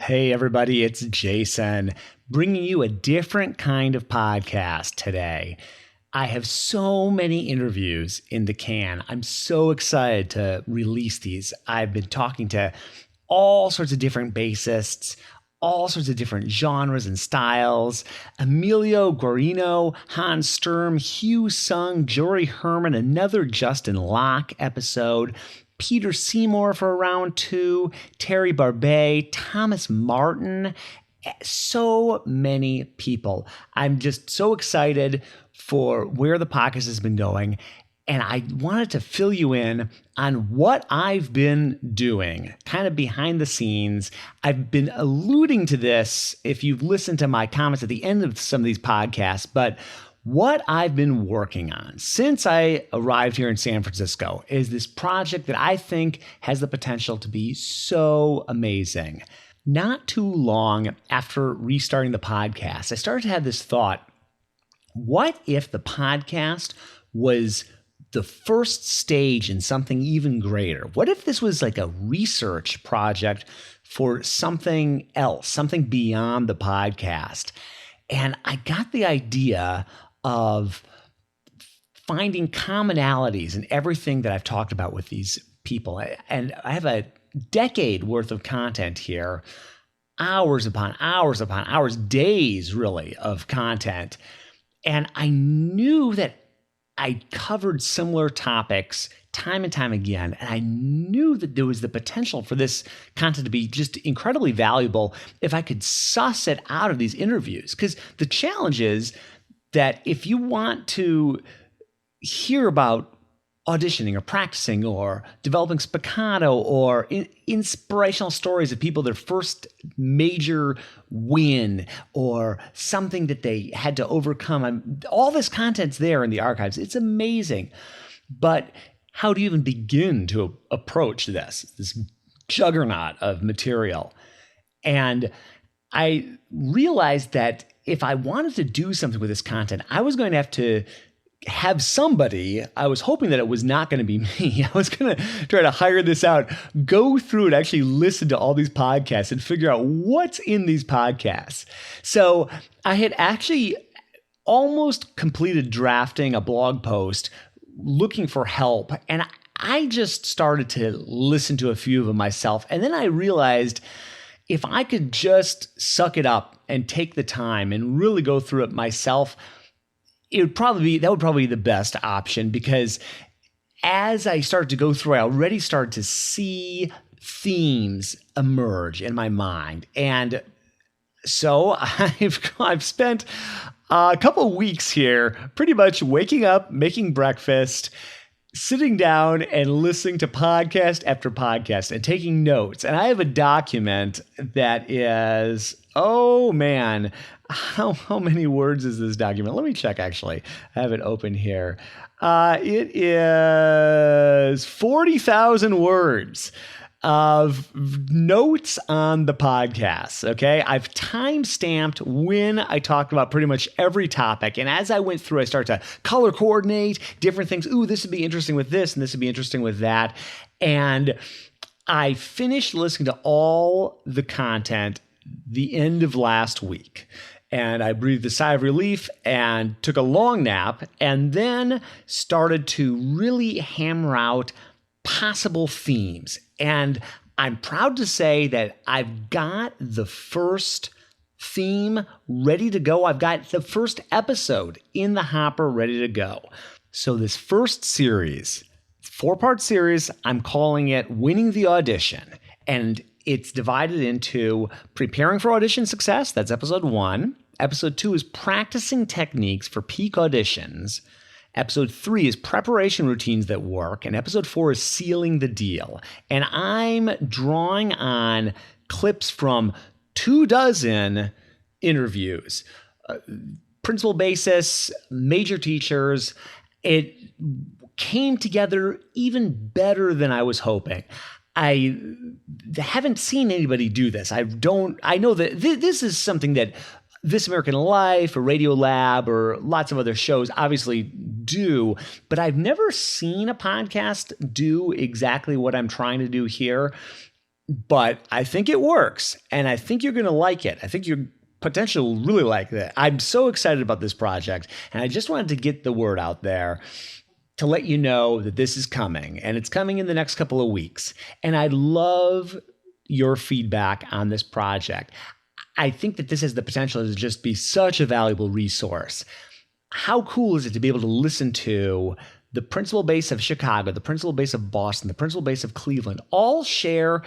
Hey everybody, it's Jason, bringing you a different kind of podcast today. I have so many interviews in the can. I'm so excited to release these. I've been talking to all sorts of different bassists, all sorts of different genres and styles. Emilio Guarino, Hans Sturm, Hugh Sung, Jory Herman, another Justin Locke episode, Peter Seymour for round two, Terry Barbet, Thomas Martin, so many people. I'm just so excited for where the podcast has been going. And I wanted to fill you in on what I've been doing, kind of behind the scenes. I've been alluding to this if you've listened to my comments at the end of some of these podcasts, but what I've been working on since I arrived here in San Francisco is this project that I think has the potential to be so amazing. Not too long after restarting the podcast, I started to have this thought, what if the podcast was the first stage in something even greater? What if this was like a research project for something else, something beyond the podcast? And I got the idea of finding commonalities in everything that I've talked about with these people. And I have a decade worth of content here, hours upon hours upon hours, days really of content. And I knew that I covered similar topics time and time again. And I knew that there was the potential for this content to be just incredibly valuable if I could suss it out of these interviews. Because the challenge is that if you want to hear about auditioning or practicing or developing spiccato or inspirational stories of people, their first major win or something that they had to overcome, all this content's there in the archives. It's amazing. But how do you even begin to approach this juggernaut of material? And I realized that if I wanted to do something with this content, I was going to have to have somebody. I was hoping that it was not going to be me. I was going to try to hire this out, go through and actually listen to all these podcasts and figure out what's in these podcasts. So I had actually almost completed drafting a blog post looking for help. And I just started to listen to a few of them myself. And then I realized if I could just suck it up and take the time and really go through it myself, that would probably be the best option, because as I started to go through, I already started to see themes emerge in my mind. And so I've spent a couple of weeks here pretty much waking up, making breakfast, sitting down and listening to podcast after podcast and taking notes. And I have a document that is, oh man, how many words is this document? Let me check, actually. I have it open here. It is 40,000 words of notes on the podcast, okay? I've time-stamped when I talked about pretty much every topic. And as I went through, I started to color coordinate different things. Ooh, this would be interesting with this, and this would be interesting with that. And I finished listening to all the content the end of last week. And I breathed a sigh of relief and took a long nap, and then started to really hammer out possible themes. And I'm proud to say that I've got the first theme ready to go. I've got the first episode in the hopper ready to go. So this first series, 4-part series, I'm calling it Winning the Audition. And it's divided into Preparing for Audition Success. That's episode 1. Episode 2 is Practicing Techniques for Peak Auditions. Episode 3 is Preparation Routines That Work. And episode 4 is Sealing the Deal. And I'm drawing on clips from 24 interviews, principal bassists, major teachers. It came together even better than I was hoping. I haven't seen anybody do this. I know that this is something that This American Life or Radio Lab or lots of other shows obviously do, but I've never seen a podcast do exactly what I'm trying to do here. but I think it works, and I think you're going to like it. I think you're potentially will really like that. I'm so excited about this project, and I just wanted to get the word out there to let you know that this is coming, and it's coming in the next couple of weeks. And I'd love your feedback on this project. I think that this has the potential to just be such a valuable resource. How cool is it to be able to listen to the principal base of Chicago, the principal base of Boston, the principal base of Cleveland, all share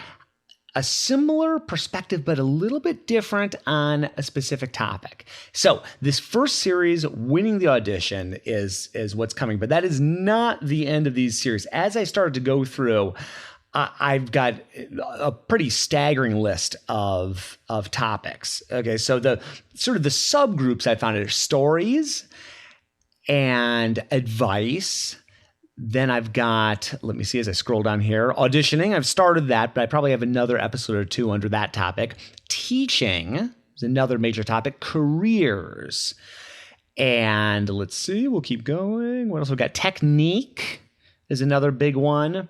a similar perspective, but a little bit different on a specific topic. So this first series, Winning the Audition, is what's coming, but that is not the end of these series. As I started to go through, I've got a pretty staggering list of topics. Okay, so the sort of the subgroups I found are stories and advice. Then I've got, let me see as I scroll down here, auditioning. I've started that, but I probably have another episode or two under that topic. Teaching is another major topic. Careers. And let's see, we'll keep going. What else we got? Technique is another big one.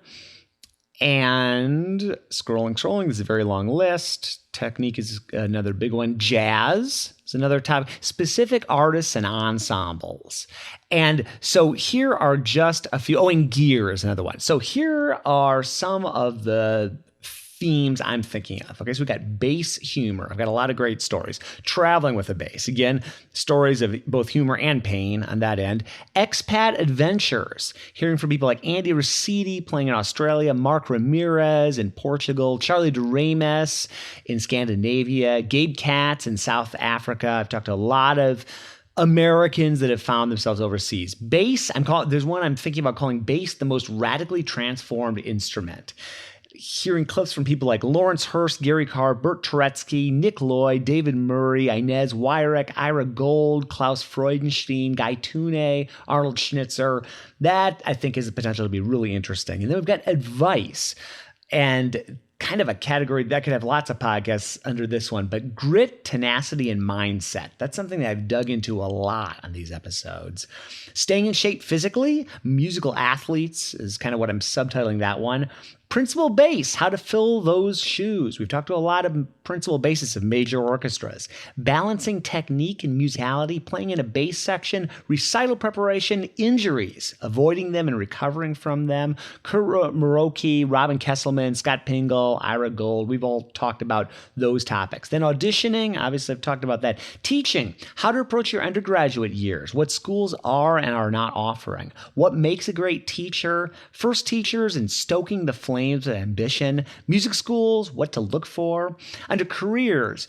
And scrolling. This is a very long list. Technique is another big one. Jazz is another topic. Specific artists and ensembles. And so here are just a few. Oh, and gear is another one. So here are some of the themes I'm thinking of. Okay, so we've got bass humor. I've got a lot of great stories. Traveling with a bass. Again, stories of both humor and pain on that end. Expat adventures. Hearing from people like Andy Rossetti playing in Australia, Mark Ramirez in Portugal, Charlie DeRames in Scandinavia, Gabe Katz in South Africa. I've talked to a lot of Americans that have found themselves overseas. Bass, there's one I'm thinking about calling bass the most radically transformed instrument. Hearing clips from people like Lawrence Hurst, Gary Carr, Bert Turetsky, Nick Lloyd, David Murray, Inez Wyrick, Ira Gold, Klaus Freudenstein, Guy Tune, Arnold Schnitzer. That, I think, has the potential to be really interesting. And then we've got advice, and kind of a category that could have lots of podcasts under this one, but grit, tenacity, and mindset. That's something that I've dug into a lot on these episodes. Staying in shape physically, musical athletes is kind of what I'm subtitling that one. Principal bass, how to fill those shoes. We've talked to a lot of principal basses of major orchestras. Balancing technique and musicality, playing in a bass section, recital preparation, injuries, avoiding them and recovering from them. Kurt Muroki, Robin Kesselman, Scott Pingle, Ira Gold. We've all talked about those topics. Then auditioning, obviously I've talked about that. Teaching, how to approach your undergraduate years, what schools are and are not offering, what makes a great teacher, first teachers and stoking the flame of ambition, music schools, what to look for. Under careers,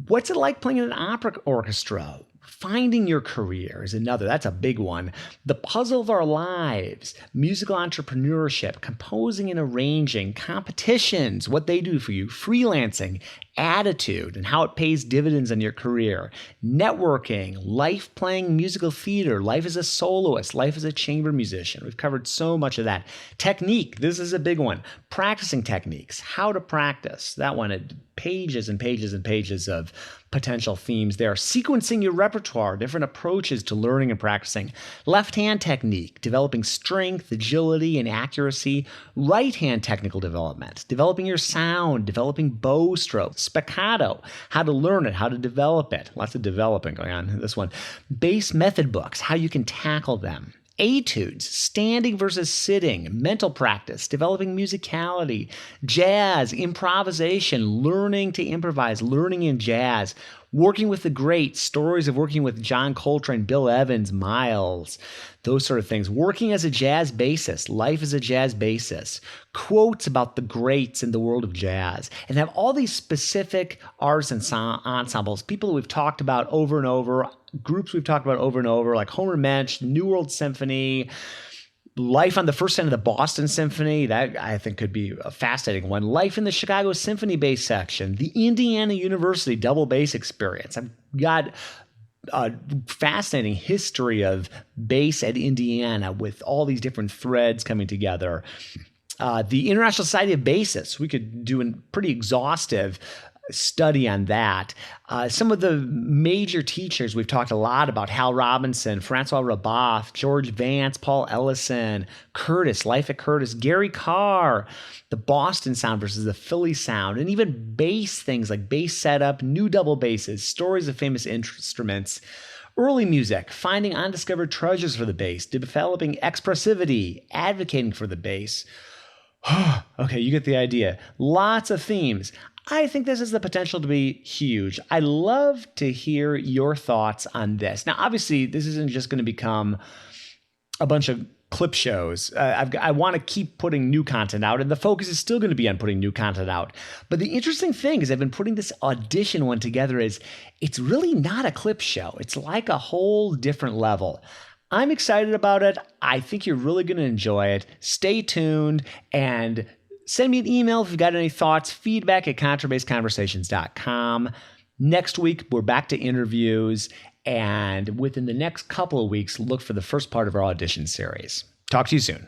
what's it like playing in an opera orchestra? Finding your career is another. That's a big one. The puzzle of our lives, musical entrepreneurship, composing and arranging, competitions, what they do for you, freelancing, attitude and how it pays dividends on your career, networking, life playing musical theater, life as a soloist, life as a chamber musician. We've covered so much of that. Technique, this is a big one. Practicing techniques, how to practice. That one had pages and pages and pages of potential themes there. Sequencing your repertoire, different approaches to learning and practicing. Left-hand technique, developing strength, agility, and accuracy. Right-hand technical development, developing your sound, developing bow strokes. Spiccato, how to learn it, how to develop it. Lots of developing going on in this one. Bass method books, how you can tackle them. Etudes, standing versus sitting, mental practice, developing musicality, jazz, improvisation, learning to improvise, learning in jazz, working with the greats, stories of working with John Coltrane, Bill Evans, Miles, those sort of things. Working as a jazz bassist, life as a jazz bassist, quotes about the greats in the world of jazz, and have all these specific artists and ensembles, people we've talked about over and over, groups we've talked about over and over, like Homer Mensch, New World Symphony, Life on the First End of the Boston Symphony, that I think could be a fascinating one. Life in the Chicago Symphony bass section, the Indiana University double bass experience. I've got a fascinating history of bass at Indiana with all these different threads coming together. The International Society of Bassists, we could do a pretty exhaustive study on that. Some of the major teachers, we've talked a lot about: Hal Robinson, Francois Raboff, George Vance, Paul Ellison, Curtis, Life at Curtis, Gary Carr, the Boston sound versus the Philly sound, and even bass things like bass setup, new double basses, stories of famous instruments, early music, finding undiscovered treasures for the bass, developing expressivity, advocating for the bass. Okay, you get the idea. Lots of themes. I think this has the potential to be huge. I love to hear your thoughts on this. Now, obviously, this isn't just going to become a bunch of clip shows. I want to keep putting new content out, and the focus is still going to be on putting new content out. But the interesting thing is I've been putting this audition one together is it's really not a clip show. It's like a whole different level. I'm excited about it. I think you're really going to enjoy it. Stay tuned and send me an email if you've got any thoughts, feedback at contrabassconversations.com. Next week, we're back to interviews. And within the next couple of weeks, look for the first part of our audition series. Talk to you soon.